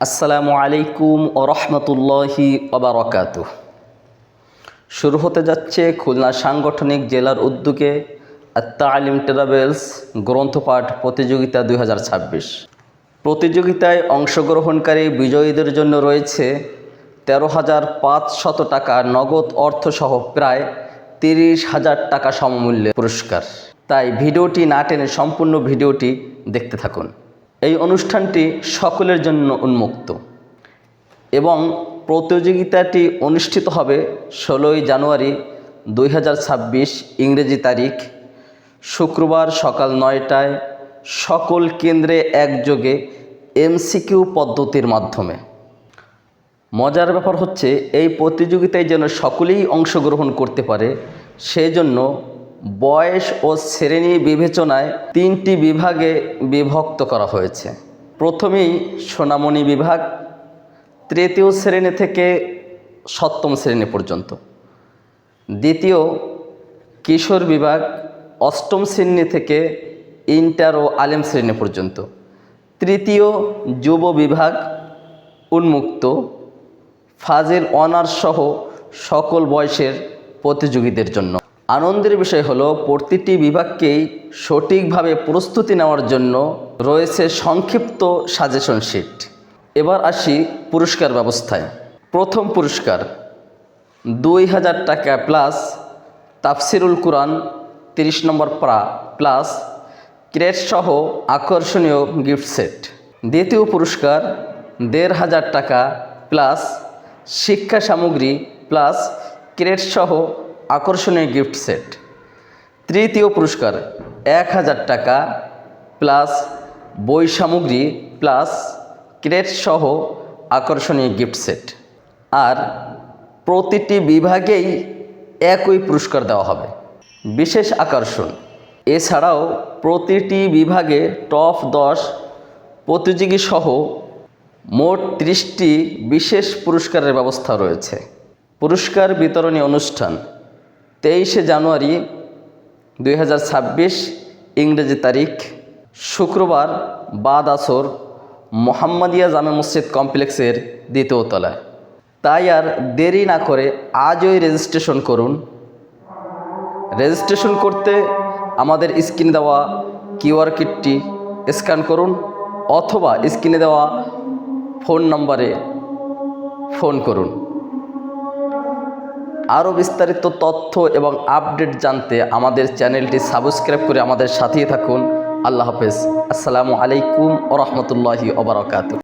আসসালামু আলাইকুম ওয়া রাহমাতুল্লাহি ওয়া বারাকাতুহু। শুরু হতে যাচ্ছে খুলনা সাংগঠনিক জেলার উদ্যোগে আত-তালিম ট্রাভেলস গ্রন্থপাঠ প্রতিযোগিতা 2026। প্রতিযোগিতায় অংশগ্রহণকারী বিজয়ীদের জন্য রয়েছে 13,500 টাকা নগদ অর্থসহ প্রায় 30,000 টাকা সমমূল্যের পুরস্কার। তাই ভিডিওটি না টেনে সম্পূর্ণ ভিডিওটি দেখতে থাকুন। এই অনুষ্ঠানটি সকলের জন্য উন্মুক্ত এবং প্রতিযোগিতাটি অনুষ্ঠিত হবে 16 জানুয়ারি 2026 ইংরেজি তারিখ শুক্রবার সকাল 9টায় সকল কেন্দ্রে একযোগে এমসিকিউ পদ্ধতির মাধ্যমে। মজার ব্যাপার হচ্ছে এই প্রতিযোগিতায় যেন সকলেই অংশগ্রহণ করতে পারে, সেজন্য বয়স ও শ্রেণী বিবেচনায় 3টি বিভাগে বিভক্ত করা হয়েছে। প্রথমেই সোনামণি বিভাগ, তৃতীয় শ্রেণী থেকে সপ্তম শ্রেণী পর্যন্ত। দ্বিতীয় কিশোর বিভাগ, অষ্টম শ্রেণী থেকে ইন্টার ও আলেম শ্রেণী পর্যন্ত। তৃতীয় যুব বিভাগ উন্মুক্ত, ফাজিল অনার্স সহ সকল বয়সের প্রতিযোগীদের জন্য। আনন্দের বিষয় হলো প্রতিটি বিভাগকেই সঠিকভাবে প্রস্তুতি নেওয়ার জন্য রয়েছে সংক্ষিপ্ত সাজেশন শিট। এবার আসি পুরস্কার ব্যবস্থায়। প্রথম পুরস্কার 2,000 টাকা প্লাস তাফসিরুল কুরআন 30 নম্বর পারা প্লাস ক্রেট সহ আকর্ষণীয় গিফট সেট। দ্বিতীয় পুরস্কার 1,500 টাকা প্লাস শিক্ষা সামগ্রী প্লাস ক্রেট সহ আকর্ষণীয় গিফট সেট। তৃতীয় পুরস্কার 1,000 টাকা প্লাস বই সামগ্রী প্লাস ক্রেট সহ আকর্ষণীয় গিফট সেট। আর প্রতিটি বিভাগেই একই পুরস্কার দেওয়া হবে। বিশেষ আকর্ষণ, এছাড়াও প্রতিটি বিভাগে টপ 10 প্রতিযোগী সহ মোট 30টি বিশেষ পুরস্কারের ব্যবস্থা রয়েছে। পুরস্কার বিতরণী অনুষ্ঠান 23 জানুয়ারি 2026 ইংরেজি তারিখ শুক্রবার বাদ আসর মোহাম্মদিয়া জামে মসজিদ কমপ্লেক্সের 2য় তলায়। তাই আর দেরি না করে আজই রেজিস্ট্রেশন করুন। রেজিস্ট্রেশন করতে আমাদের স্ক্রিনে দেওয়া কিউআর কোডটি স্ক্যান করুন অথবা স্ক্রিনে দেওয়া ফোন নম্বরে ফোন করুন। আরও বিস্তারিত তথ্য এবং আপডেট জানতে আমাদের চ্যানেলটি সাবস্ক্রাইব করে আমাদের সাথেই থাকুন। আল্লাহ হাফেজ। আসসালামু আলাইকুম ওয়া রাহমাতুল্লাহি ওয়া বারাকাতুহু।